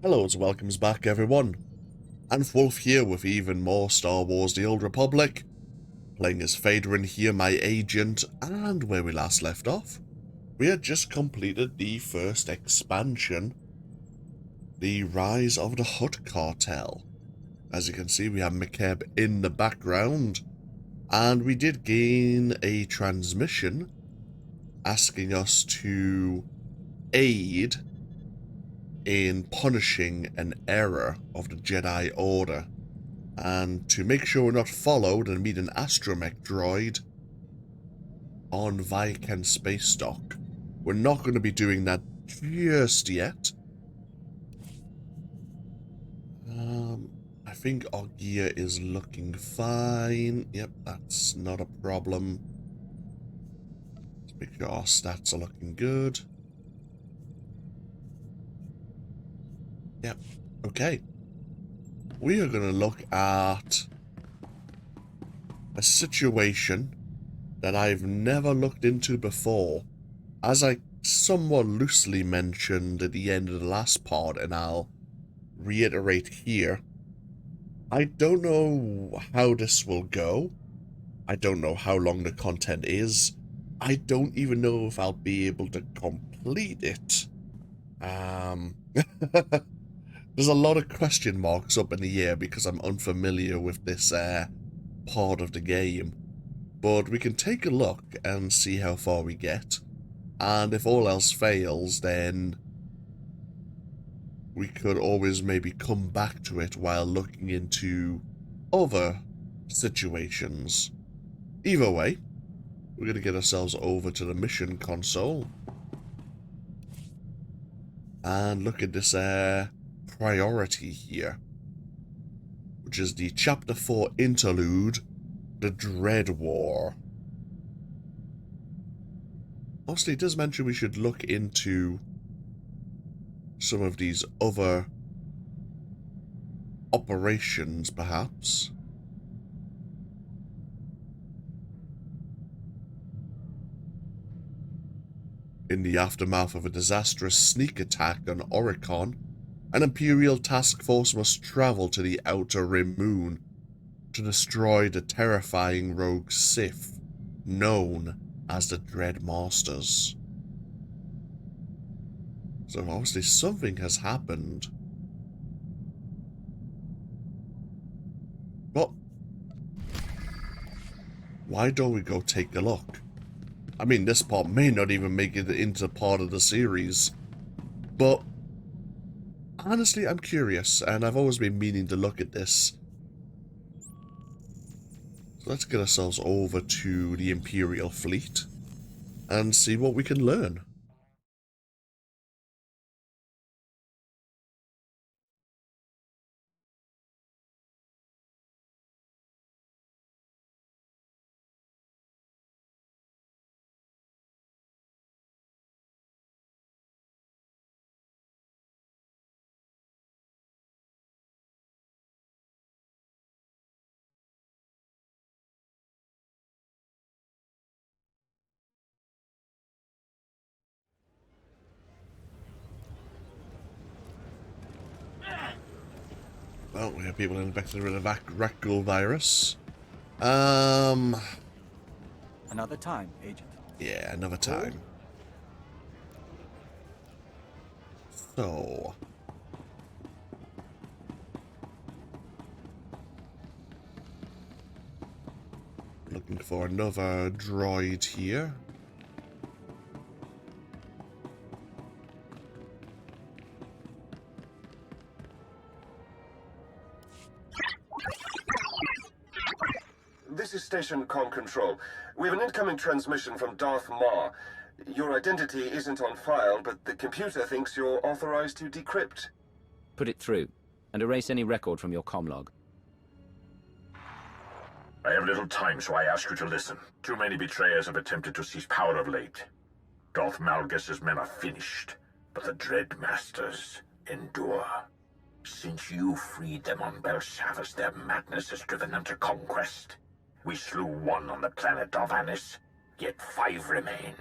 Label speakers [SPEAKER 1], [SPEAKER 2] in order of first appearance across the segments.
[SPEAKER 1] Hello and welcomes back everyone, and Wolf here with even more Star Wars The Old Republic, playing as Vaedren here, my agent, and where we last left off, we had just completed the first expansion, the Rise of the Hutt Cartel. As you can see, we have McKeb in the background, and we did gain a transmission asking us to aid in punishing an error of the Jedi Order, and to make sure we're not followed and meet an astromech droid on Vykan Space Dock. We're not going to be doing that just yet. I think our gear is looking fine. Yep, that's not a problem. Let's make sure our stats are looking good. Yep, okay. We are going to look at a situation that I've never looked into before. As I somewhat loosely mentioned at the end of the last part, and I'll reiterate here, I don't know how this will go. I don't know how long the content is. I don't even know if I'll be able to complete it. There's a lot of question marks up in the air because I'm unfamiliar with this part of the game. But we can take a look and see how far we get. And if all else fails, then we could always maybe come back to it while looking into other situations. Either way, we're going to get ourselves over to the mission console and look at this priority here, which is the Chapter 4 interlude, the Dread War. Obviously, it does mention we should look into some of these other operations, perhaps. In the aftermath of a disastrous sneak attack on Oricon, an Imperial task force must travel to the Outer Rim Moon to destroy the terrifying rogue Sith, known as the Dread Masters. So obviously something has happened. But why don't we go take a look? I mean, this part may not even make it into part of the series, but honestly, I'm curious, and I've always been meaning to look at this. So let's get ourselves over to the Imperial fleet and see what we can learn. Well, we have people infected with a Rakghoul virus. Another
[SPEAKER 2] time, Agent.
[SPEAKER 1] Yeah, another time. So... looking for another droid here.
[SPEAKER 3] This is Station Con Control. We have an incoming transmission from Darth Maul. Your identity isn't on file, but the computer thinks you're authorized to decrypt.
[SPEAKER 4] Put it through, and erase any record from your comm log.
[SPEAKER 5] I have little time, so I ask you to listen. Too many betrayers have attempted to seize power of late. Darth Malgus' men are finished, but the Dread Masters endure. Since you freed them on Belshavis, their madness has driven them to conquest. We slew one on the planet Darvanis, yet 5 remain.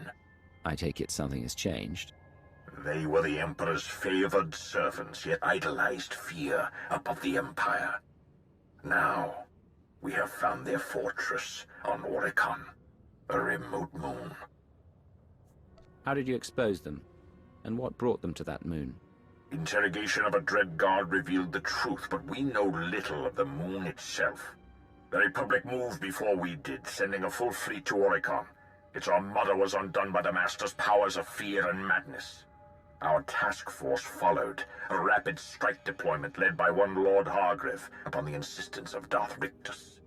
[SPEAKER 4] I take it something has changed.
[SPEAKER 5] They were the Emperor's favored servants, yet idolized fear above the Empire. Now, we have found their fortress on Oricon, a remote moon.
[SPEAKER 4] How did you expose them? And what brought them to that moon?
[SPEAKER 5] Interrogation of a Dread Guard revealed the truth, but we know little of the moon itself. The Republic moved before we did, sending a full fleet to Oricon. Its armada was undone by the Master's powers of fear and madness. Our task force followed, a rapid strike deployment led by one Lord Hargreave upon the insistence of Darth Rictus.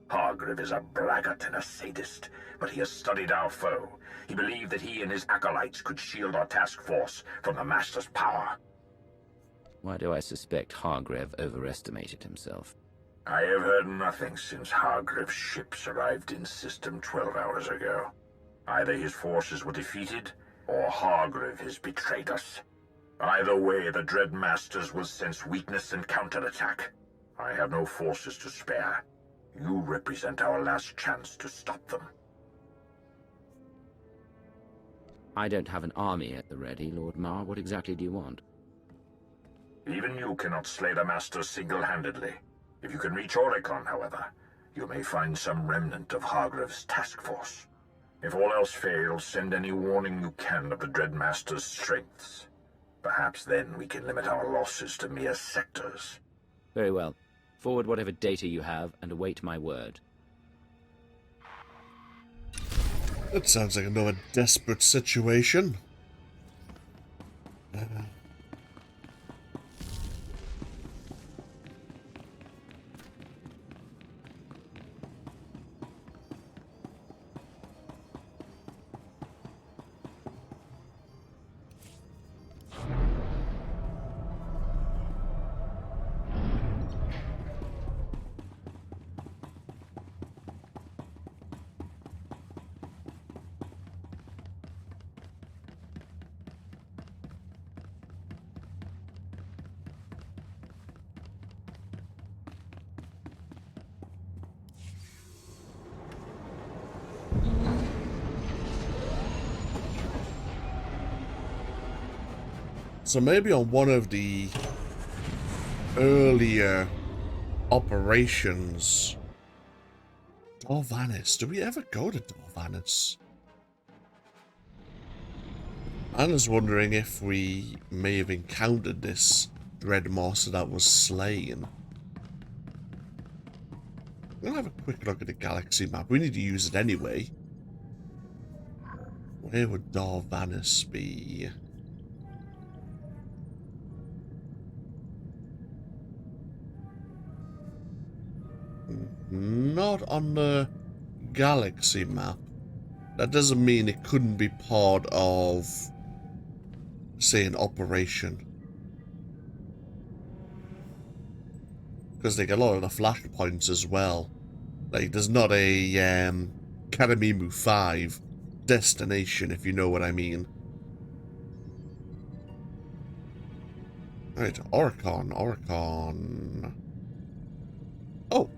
[SPEAKER 5] Hargreave is a braggart and a sadist, but he has studied our foe. He believed that he and his acolytes could shield our task force from the Master's power.
[SPEAKER 4] Why do I suspect Hargrave overestimated himself?
[SPEAKER 5] I have heard nothing since Hargreave's ships arrived in System 12 hours ago. Either his forces were defeated, or Hargrave has betrayed us. Either way, the Dread Masters will sense weakness and counterattack. I have no forces to spare. You represent our last chance to stop them.
[SPEAKER 4] I don't have an army at the ready, Lord Mar. What exactly do you want?
[SPEAKER 5] Even you cannot slay the Masters single-handedly. If you can reach Oricon, however, you may find some remnant of Hargrave's task force. If all else fails, send any warning you can of the Dread Master's strengths. Perhaps then we can limit our losses to mere sectors.
[SPEAKER 4] Very well. Forward whatever data you have and await my word.
[SPEAKER 1] That sounds like another desperate situation. So maybe on one of the earlier operations... Dorvanis. Do we ever go to Dorvanis? I was wondering if we may have encountered this Dread Master that was slain. I'm gonna have a quick look at the galaxy map. We need to use it anyway. Where would Dorvanis be? Not on the galaxy map. That doesn't mean it couldn't be part of, say, an operation. Because they get a lot of the flashpoints as well. Like, there's not a Kadamimu 5 destination, if you know what I mean. Right, Oricon. Oh.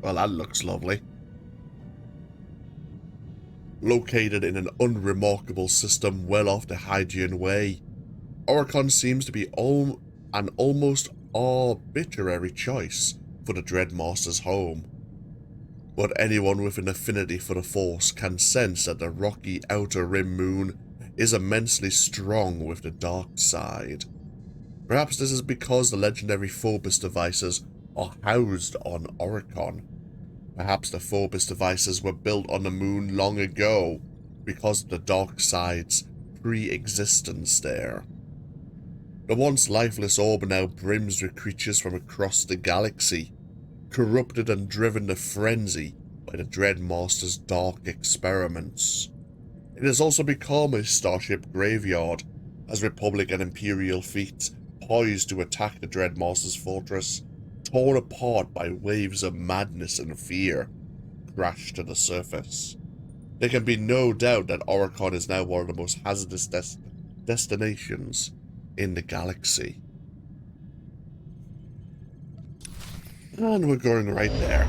[SPEAKER 1] Well, that looks lovely. Located in an unremarkable system well off the Hygian Way, Oricon seems to be an almost arbitrary choice for the Dreadmaster's home. But anyone with an affinity for the Force can sense that the rocky outer rim moon is immensely strong with the dark side. Perhaps this is because the legendary Phobos devices are housed on Oricon. Perhaps the Phobos devices were built on the moon long ago because of the dark side's pre-existence there. The once lifeless orb now brims with creatures from across the galaxy, corrupted and driven to frenzy by the Dreadmaster's dark experiments. It has also become a starship graveyard, as Republic and Imperial fleets poised to attack the Dreadmaster's fortress, torn apart by waves of madness and fear, crash to the surface. There can be no doubt that Oricon is now one of the most hazardous destinations in the galaxy. And we're going right there.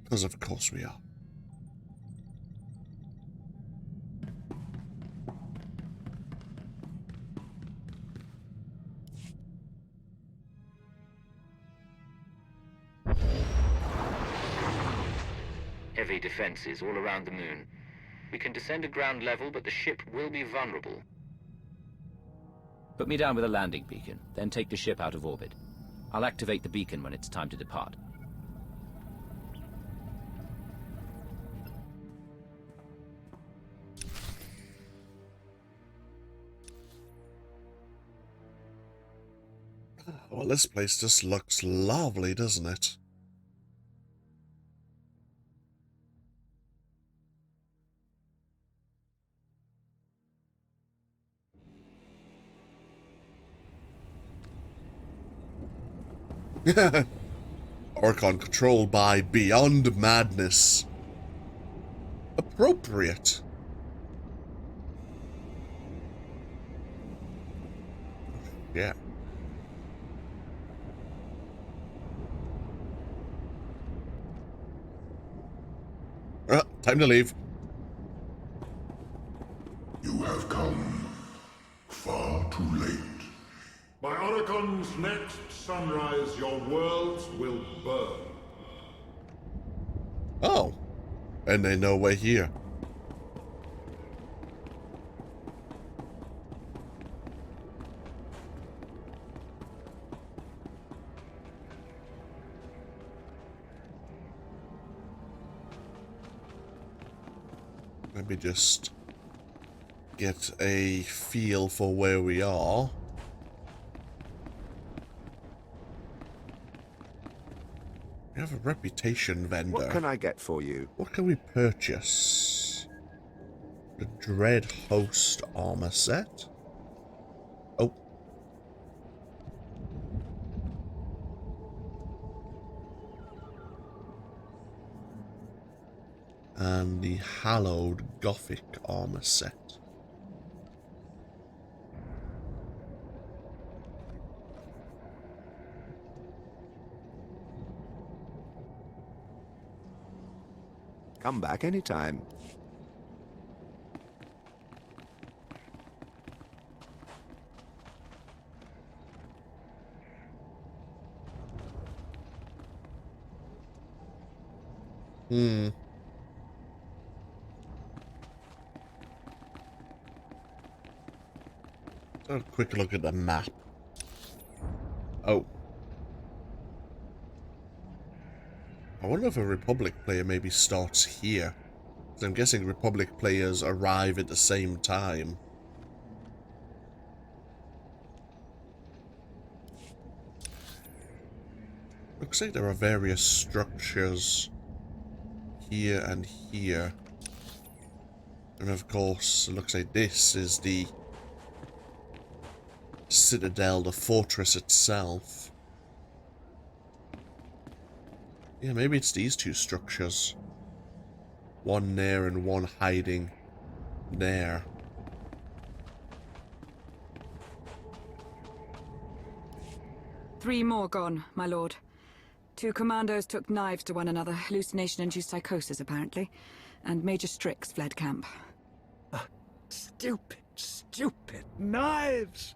[SPEAKER 1] Because of course we are.
[SPEAKER 4] heavy defenses all around the moon. We can descend to ground level, but the ship will be vulnerable. Put me down with a landing beacon, then take the ship out of orbit. I'll activate the beacon when it's time to depart.
[SPEAKER 1] Well, this place just looks lovely, doesn't it? Oricon controlled by Beyond Madness. Appropriate. Yeah. Time to leave.
[SPEAKER 6] You have come far too late. By Oricon's next sunrise, your worlds will burn.
[SPEAKER 1] Oh. And they know we're here. Let me just get a feel for where we are. We have a reputation vendor.
[SPEAKER 7] What can I get for you?
[SPEAKER 1] What can we purchase? The Dread Host armor set. Oh. And the Hallowed Gothic armor set.
[SPEAKER 7] Come back anytime.
[SPEAKER 1] A quick look at the map. Oh. I wonder if a Republic player maybe starts here. So I'm guessing Republic players arrive at the same time. Looks like there are various structures here and here. And of course, it looks like this is the citadel, the fortress itself. Yeah, maybe it's these two structures. One there and one hiding there.
[SPEAKER 8] Three more gone, my lord. 2 commandos took knives to one another, hallucination-induced psychosis, apparently. And Major Strix fled camp.
[SPEAKER 9] Stupid, stupid knives!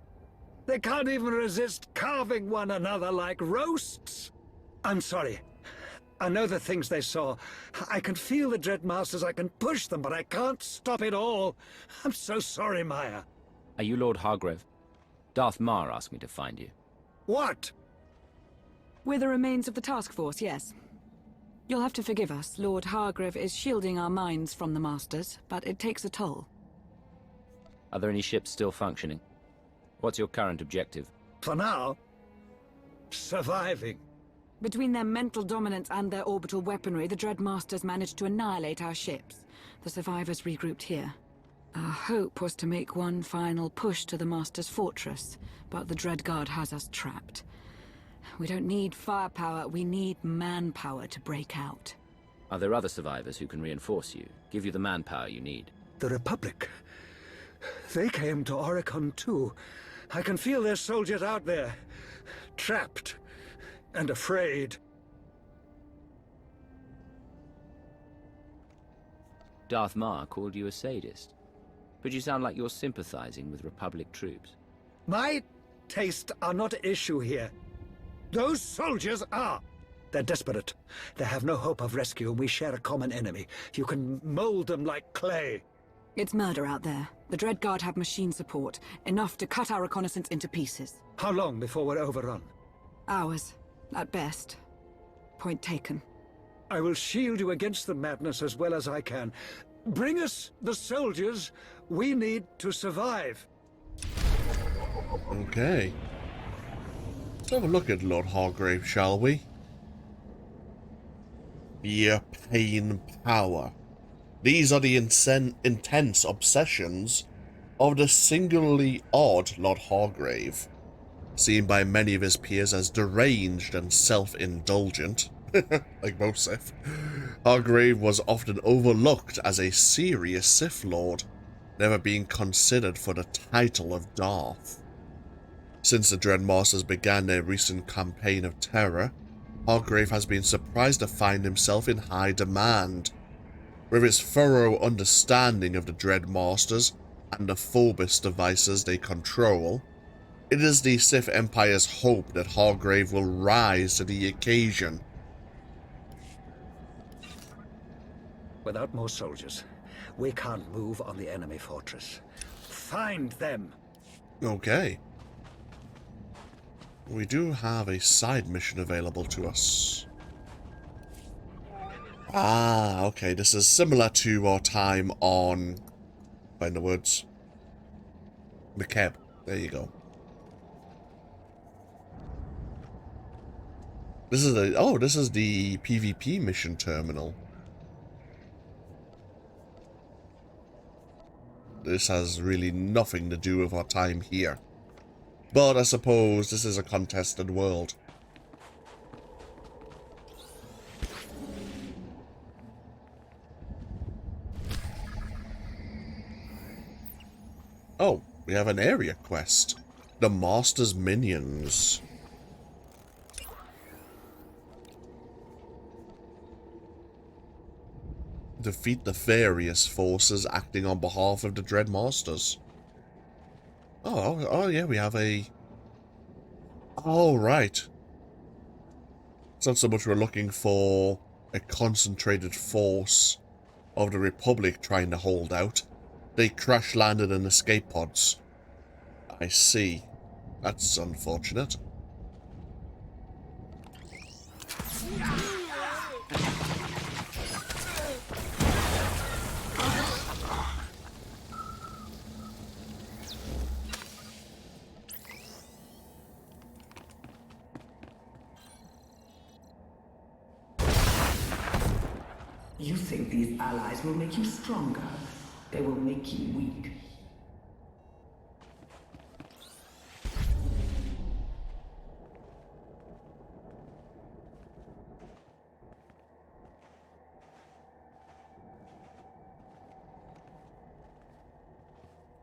[SPEAKER 9] They can't even resist carving one another like roasts! I'm sorry. I know the things they saw. I can feel the Dreadmasters, I can push them, but I can't stop it all. I'm so sorry, Maya.
[SPEAKER 4] Are you Lord Hargrave? Darth Mar asked me to find you.
[SPEAKER 9] What?
[SPEAKER 8] We're the remains of the task force, yes. You'll have to forgive us. Lord Hargrave is shielding our minds from the Masters, but it takes a toll.
[SPEAKER 4] Are there any ships still functioning? What's your current objective?
[SPEAKER 9] For now, surviving.
[SPEAKER 8] Between their mental dominance and their orbital weaponry, the Dreadmasters managed to annihilate our ships. The survivors regrouped here. Our hope was to make one final push to the Master's fortress, but the Dreadguard has us trapped. We don't need firepower, we need manpower to break out.
[SPEAKER 4] Are there other survivors who can reinforce you, give you the manpower you need?
[SPEAKER 9] The Republic. They came to Oricon too. I can feel their soldiers out there, trapped and afraid.
[SPEAKER 4] Darth Mar called you a sadist, but you sound like you're sympathizing with Republic troops.
[SPEAKER 9] My tastes are not at issue here. Those soldiers are. They're desperate. They have no hope of rescue, and we share a common enemy. You can mold them like clay.
[SPEAKER 8] It's murder out there. The Dread Guard have machine support, enough to cut our reconnaissance into pieces.
[SPEAKER 9] How long before we're overrun?
[SPEAKER 8] Hours, at best. Point taken.
[SPEAKER 9] I will shield you against the madness as well as I can. Bring us the soldiers we need to survive.
[SPEAKER 1] Okay. Let's have a look at Lord Hargrave, shall we? Your pain power. These are the intense obsessions of the singularly odd Lord Hargrave, seen by many of his peers as deranged and self-indulgent, like most Sith. Hargrave was often overlooked as a serious Sith Lord, never being considered for the title of Darth. Since the Dreadmasters began their recent campaign of terror, Hargrave has been surprised to find himself in high demand. With his thorough understanding of the Dreadmasters and the Phobos devices they control, it is the Sith Empire's hope that Hargrave will rise to the occasion.
[SPEAKER 9] Without more soldiers, we can't move on the enemy fortress. Find them!
[SPEAKER 1] Okay. We do have a side mission available to us. Ah, okay. This is similar to our time on... Find the words. McKeb. There you go. This is the... Oh, this is the PvP mission terminal. This has really nothing to do with our time here. But I suppose this is a contested world. Oh, we have an area quest. The Master's Minions. Defeat the various forces acting on behalf of the Dreadmasters. Oh yeah, we have a... Oh, right. It's not so much we're looking for a concentrated force of the Republic trying to hold out. They crash-landed in escape pods. I see. That's unfortunate.
[SPEAKER 10] You think these allies will make you stronger? They will make you weak.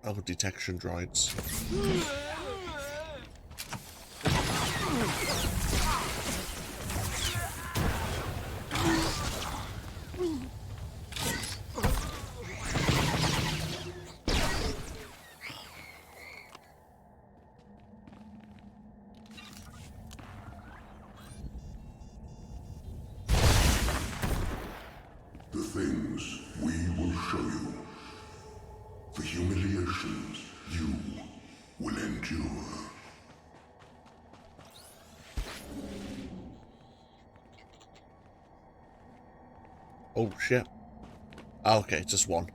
[SPEAKER 1] Oh, detection droids.
[SPEAKER 6] The things we will show you. The humiliations you will endure.
[SPEAKER 1] Oh shit. Okay, just one.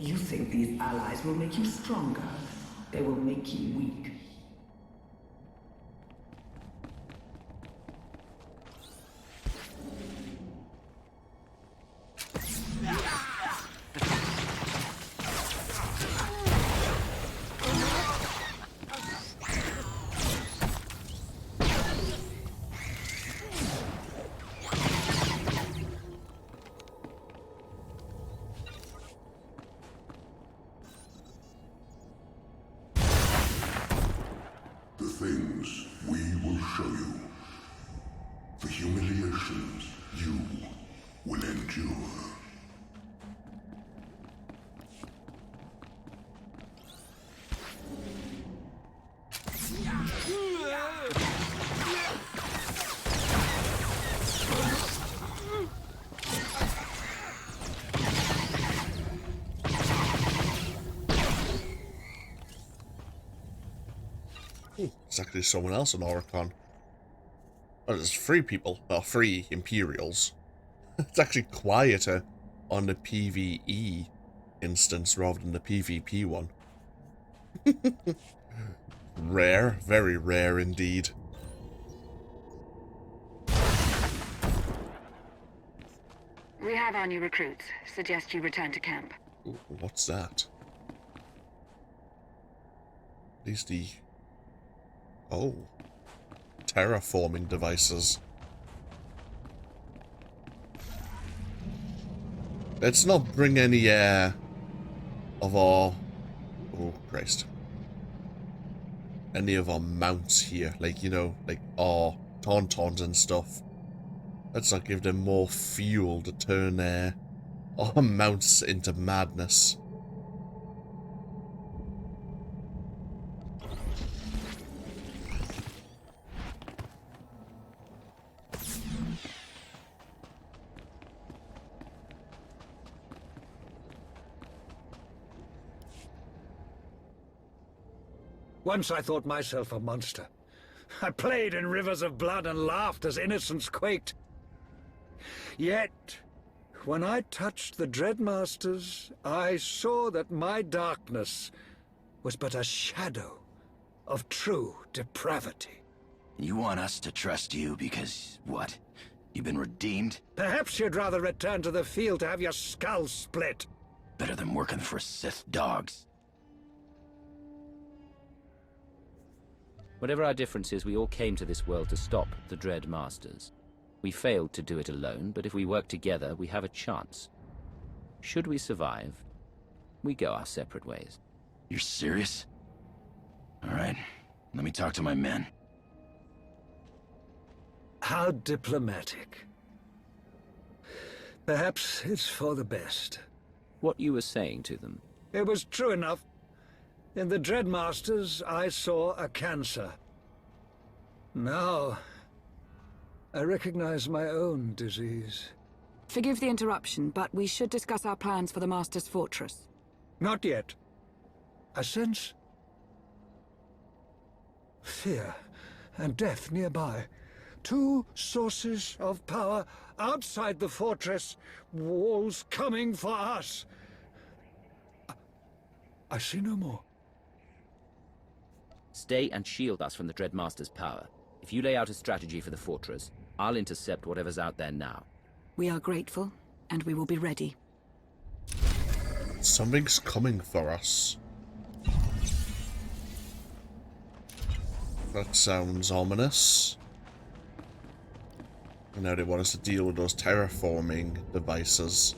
[SPEAKER 10] You think these allies will make you stronger? They will make you weak.
[SPEAKER 6] The humiliations you will endure.
[SPEAKER 1] It's actually someone else on Oricon. Oh, there's 3 people. Well, 3 Imperials. It's actually quieter on the PvE instance rather than the PvP one. Rare. Very rare indeed.
[SPEAKER 8] We have our new recruits. Suggest you return to camp.
[SPEAKER 1] Ooh, what's that? These the... Oh. Terraforming devices. Let's not bring any of our... Oh, Christ. Any of our mounts here. Like, you know, like our tauntauns and stuff. Let's not give them more fuel to turn our mounts into madness.
[SPEAKER 9] Once I thought myself a monster. I played in rivers of blood and laughed as innocence quaked. Yet, when I touched the Dreadmasters, I saw that my darkness was but a shadow of true depravity.
[SPEAKER 11] You want us to trust you because, what? You've been redeemed?
[SPEAKER 9] Perhaps you'd rather return to the field to have your skull split.
[SPEAKER 11] Better than working for Sith dogs.
[SPEAKER 4] Whatever our differences, we all came to this world to stop the Dread Masters. We failed to do it alone, but if we work together, we have a chance. Should we survive, we go our separate ways.
[SPEAKER 11] You're serious? All right, let me talk to my men.
[SPEAKER 9] How diplomatic. Perhaps it's for the best.
[SPEAKER 4] What you were saying to them?
[SPEAKER 9] It was true enough. In the Dreadmasters, I saw a cancer. Now, I recognize my own disease.
[SPEAKER 8] Forgive the interruption, but we should discuss our plans for the Master's Fortress.
[SPEAKER 9] Not yet. I sense fear and death nearby. 2 sources of power outside the fortress. Walls coming for us. I see no more.
[SPEAKER 4] Stay and shield us from the Dreadmaster's power. If you lay out a strategy for the fortress, I'll intercept whatever's out there now.
[SPEAKER 8] We are grateful, and we will be ready.
[SPEAKER 1] Something's coming for us. That sounds ominous. I know they want us to deal with those terraforming devices.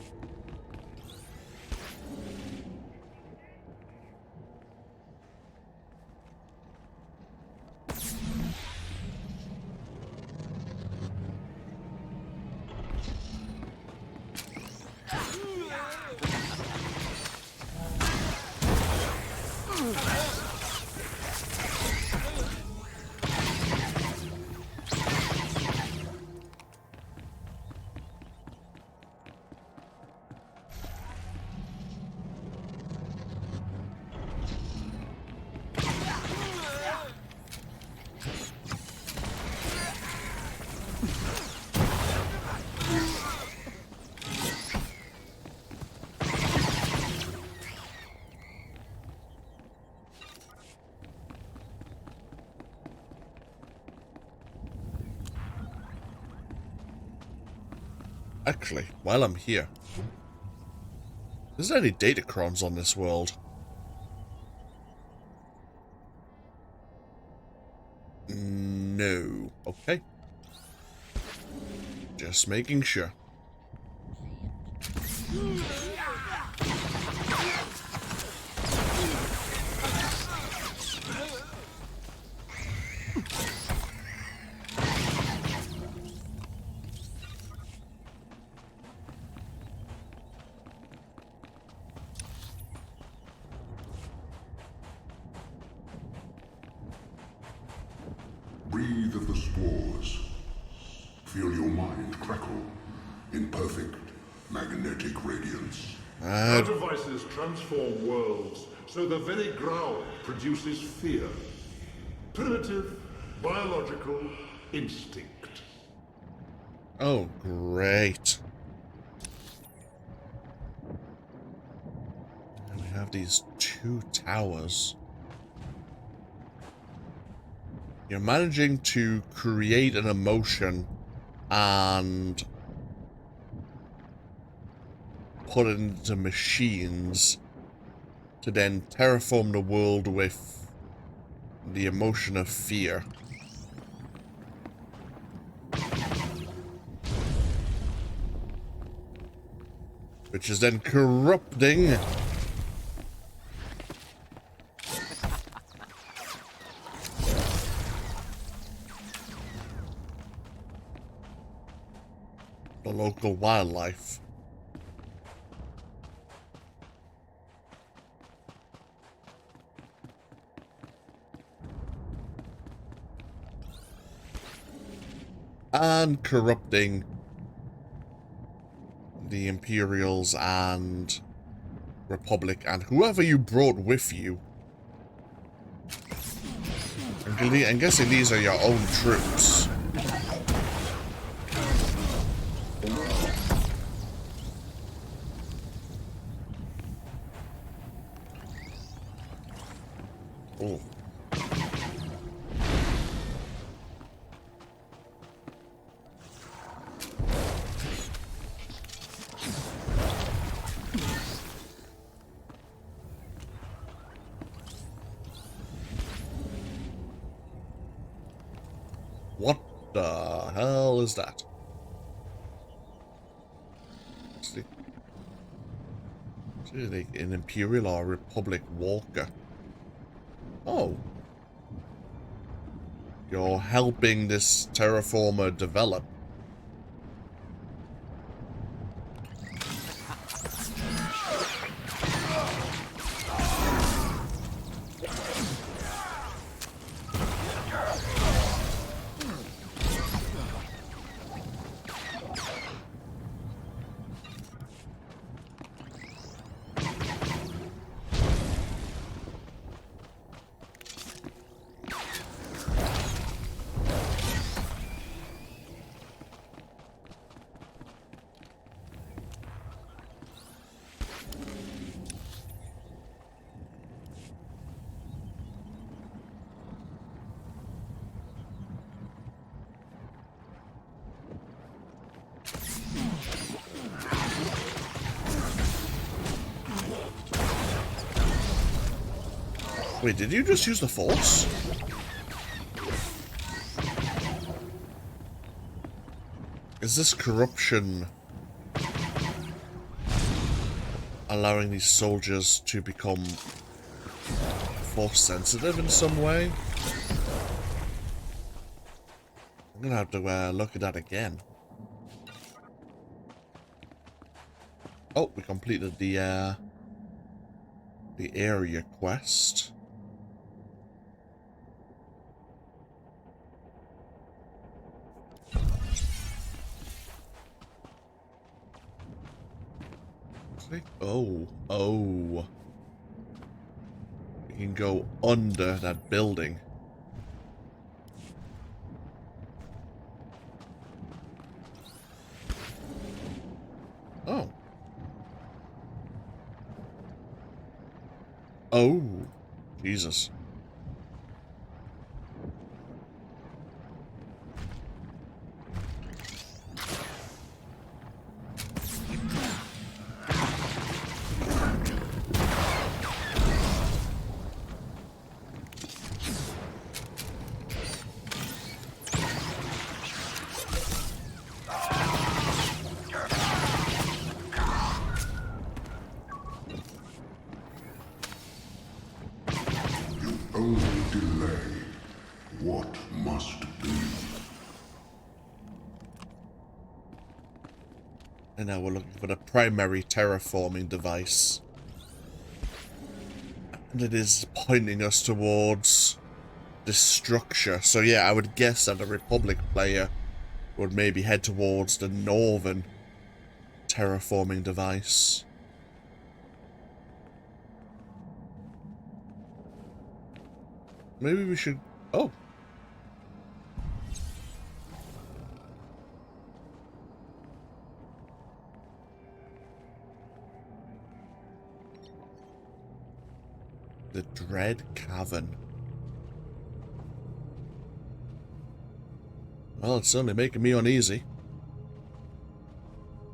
[SPEAKER 1] Actually, while I'm here, is there any datacrons on this world? No. Okay. Just making sure.
[SPEAKER 6] breathe of the spores. Feel your mind crackle in perfect magnetic radiance. Our devices transform worlds so the very ground produces fear. Primitive, biological instinct.
[SPEAKER 1] Oh, great. And we have these 2 towers. You're managing to create an emotion and put it into machines to then terraform the world with the emotion of fear. Which is then corrupting the local wildlife. And corrupting the Imperials and Republic and whoever you brought with you. I'm guessing these are your own troops. Oh. What the hell is that? See, like an Imperial or Republic walker. Oh. You're helping this terraformer develop. Wait, did you just use the Force? Is this corruption allowing these soldiers to become Force sensitive in some way? I'm gonna have to look at that again. Oh, we completed the area quest. Oh, oh. We can go under that building. Oh. Oh, Jesus.
[SPEAKER 6] Only delay what must be.
[SPEAKER 1] And now we're looking for the primary terraforming device. And it is pointing us towards this structure. So yeah, I would guess that a Republic player would maybe head towards the northern terraforming device. Maybe we should... Oh. The Dread Cavern. Well, it's certainly making me uneasy.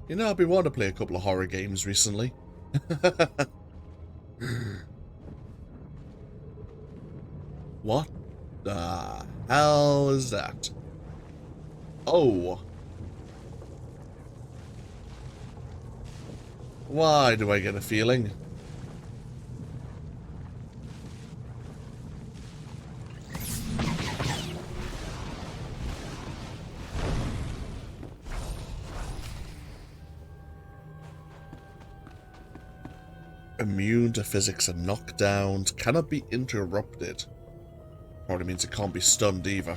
[SPEAKER 1] You know, I've been wanting to play a couple of horror games recently. What the hell is that? Oh. Why do I get a feeling? Immune to physics and knockdowns, cannot be interrupted. Probably means it can't be stunned either.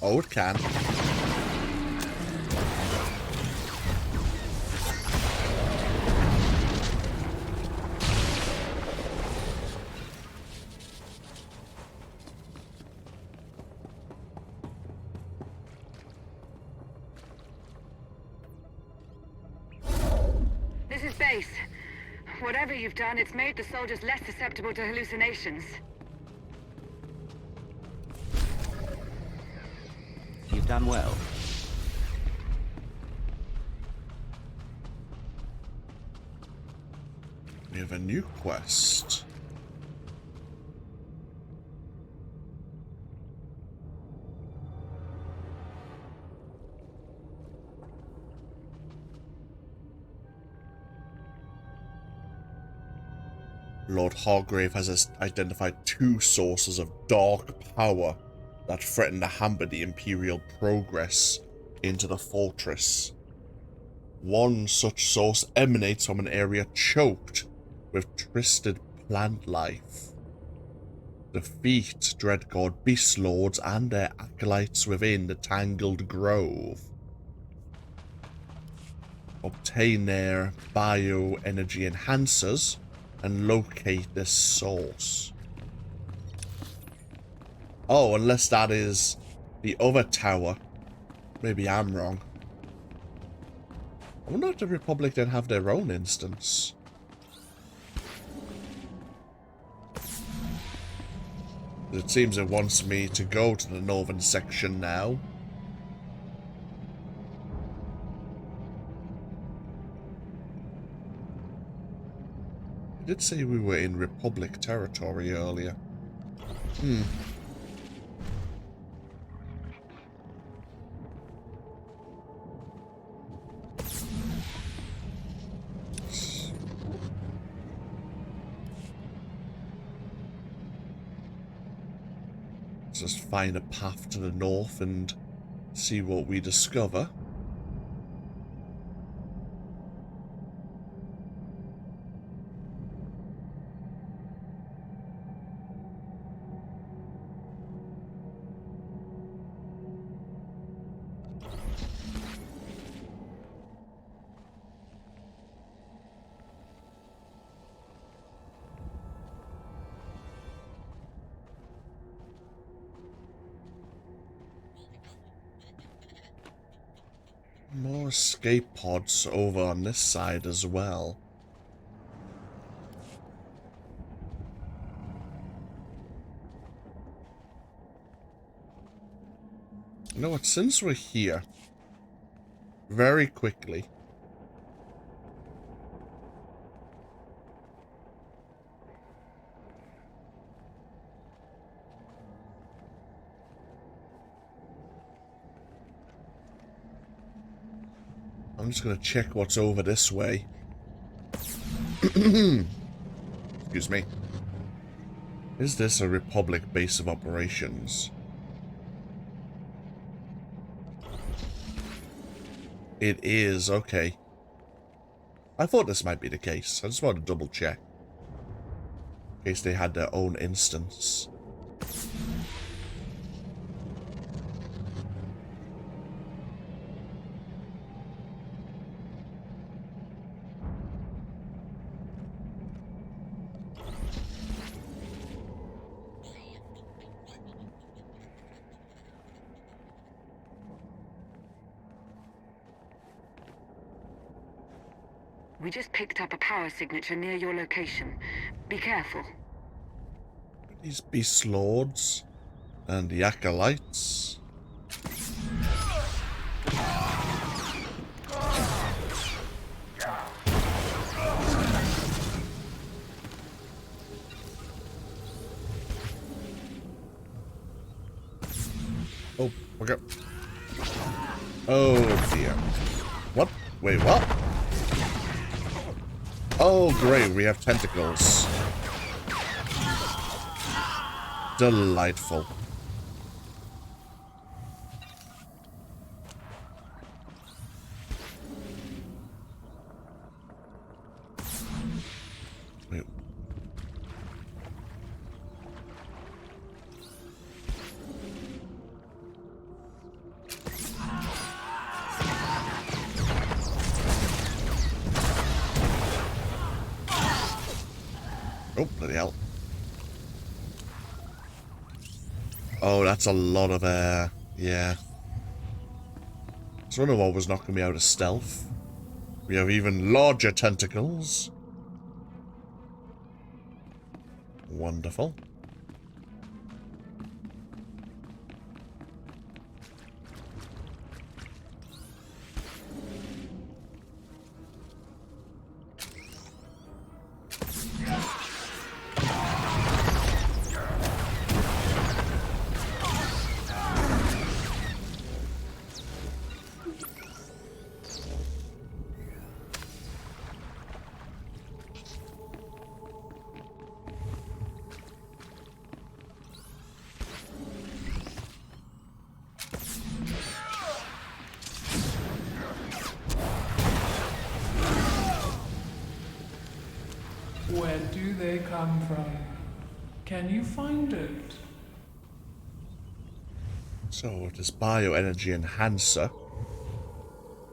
[SPEAKER 1] Oh, it can.
[SPEAKER 8] This is base. Whatever you've done, it's made the soldiers less susceptible to hallucinations.
[SPEAKER 11] You've done well.
[SPEAKER 1] We have a new quest. Lord Hargrave has identified 2 sources of dark power that threaten to hamper the Imperial progress into the fortress. One such source emanates from an area choked with twisted plant life. Defeat Dreadgod Beast Lords and their acolytes within the Tangled Grove. Obtain their bioenergy enhancers and locate this source. Oh, unless that is the other tower. Maybe I'm wrong. I wonder if the Republic then have their own instance. It seems it wants me to go to the northern section now. It did say we were in Republic territory earlier. Let's just find a path to the north and see what we discover. More escape pods over on this side as well. You know what, since we're here, very quickly, I'm just going to check what's over this way. Excuse me. Is this a Republic base of operations? It is, okay. I thought this might be the case. I just wanted to double check. In case they had their own instance.
[SPEAKER 8] We just picked up a power signature near your location. Be careful.
[SPEAKER 1] These beast lords and the acolytes. Oh, okay. Oh dear. What? Wait, what? Oh, great, we have tentacles. Delightful. Wait. Oh, bloody hell. Oh, that's a lot of air. Yeah. So I wonder what was knocking me out of stealth. We have even larger tentacles. Wonderful.
[SPEAKER 12] Where do they come from? Can you find it?
[SPEAKER 1] So, this bioenergy enhancer.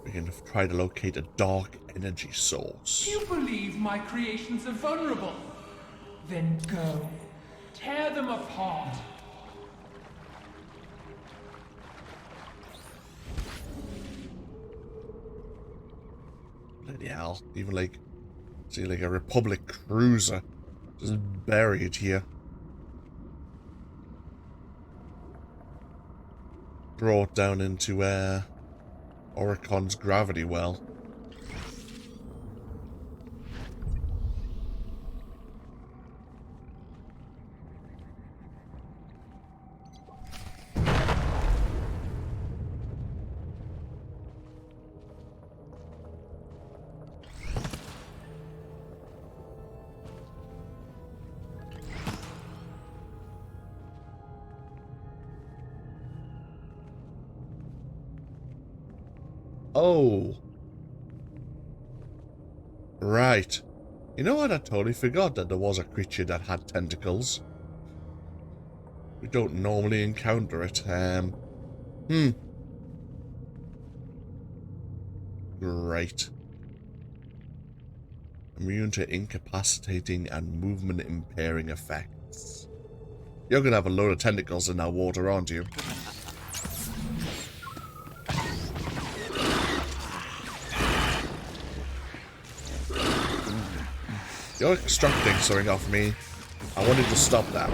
[SPEAKER 1] We can try to locate a dark energy source.
[SPEAKER 12] Do you believe my creations are vulnerable? Then go. Tear them apart.
[SPEAKER 1] Bloody hell. Even like, see like a Republic cruiser just buried here. Brought down into Oricon's gravity well. Oh. Right. You know what? I totally forgot that there was a creature that had tentacles. We don't normally encounter it. Great. Immune to incapacitating and movement impairing effects. You're gonna have a load of tentacles in that water, aren't you? You're extracting something off me. I wanted to stop that.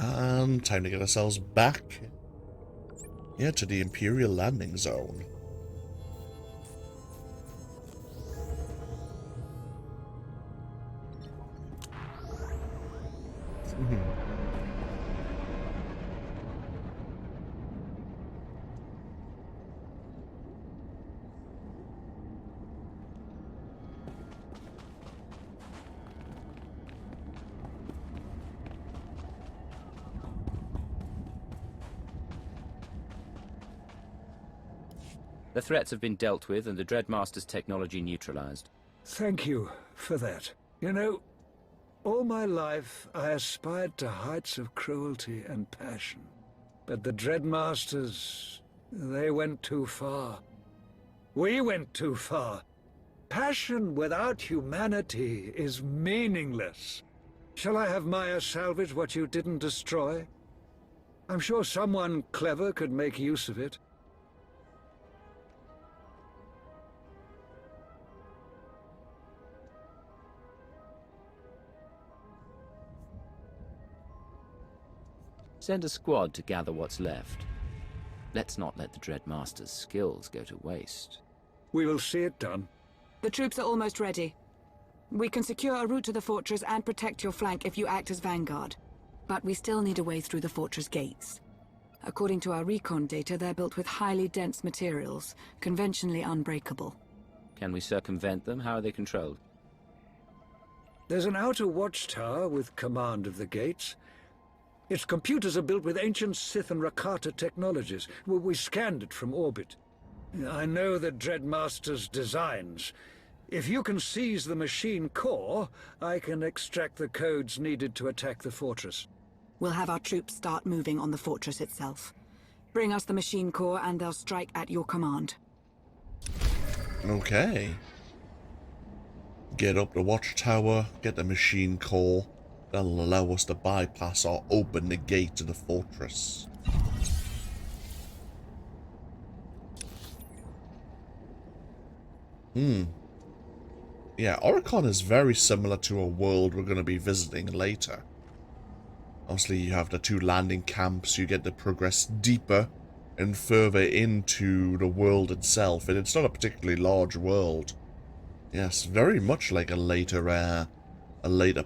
[SPEAKER 1] And time to get ourselves back Yeah, to the Imperial landing zone.
[SPEAKER 4] The threats have been dealt with and the Dreadmaster's technology neutralized.
[SPEAKER 9] Thank you for that. You know, all my life I aspired to heights of cruelty and passion. But the Dreadmasters, they went too far. We went too far. Passion without humanity is meaningless. Shall I have Maya salvage what you didn't destroy? I'm sure someone clever could make use of it.
[SPEAKER 4] Send a squad to gather what's left. Let's not let the Dreadmaster's skills go to waste.
[SPEAKER 9] We will see it done.
[SPEAKER 8] The troops are almost ready. We can secure a route to the fortress and protect your flank if you act as vanguard. But we still need a way through the fortress gates. According to our recon data, they're built with highly dense materials, conventionally unbreakable.
[SPEAKER 4] Can we circumvent them? How are they controlled?
[SPEAKER 9] There's an outer watchtower with command of the gates. Its computers are built with ancient Sith and Rakata technologies. We scanned it from orbit. I know the Dreadmaster's designs. If you can seize the machine core, I can extract the codes needed to attack the fortress.
[SPEAKER 8] We'll have our troops start moving on the fortress itself. Bring us the machine core and they'll strike at your command.
[SPEAKER 1] Okay. Get up the watchtower, get the machine core. That'll allow us to bypass or open the gate to the fortress. Yeah, Oricon is very similar to a world we're going to be visiting later. Obviously, you have the two landing camps, you get to progress deeper and further into the world itself, and it's not a particularly large world. Yes, very much like a later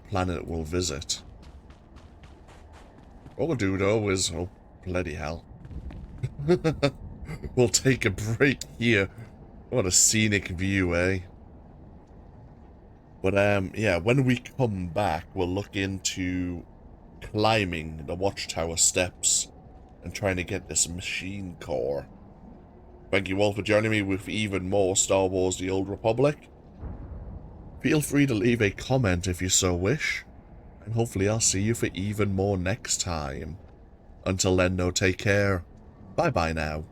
[SPEAKER 1] planet we'll visit. What we'll do, though, is... oh, bloody hell. We'll take a break here. What a scenic view, eh? But, yeah, when we come back, we'll look into climbing the watchtower steps and trying to get this machine core. Thank you all for joining me with even more Star Wars The Old Republic. Feel free to leave a comment if you so wish, and hopefully I'll see you for even more next time. Until then, though, take care. Bye-bye now.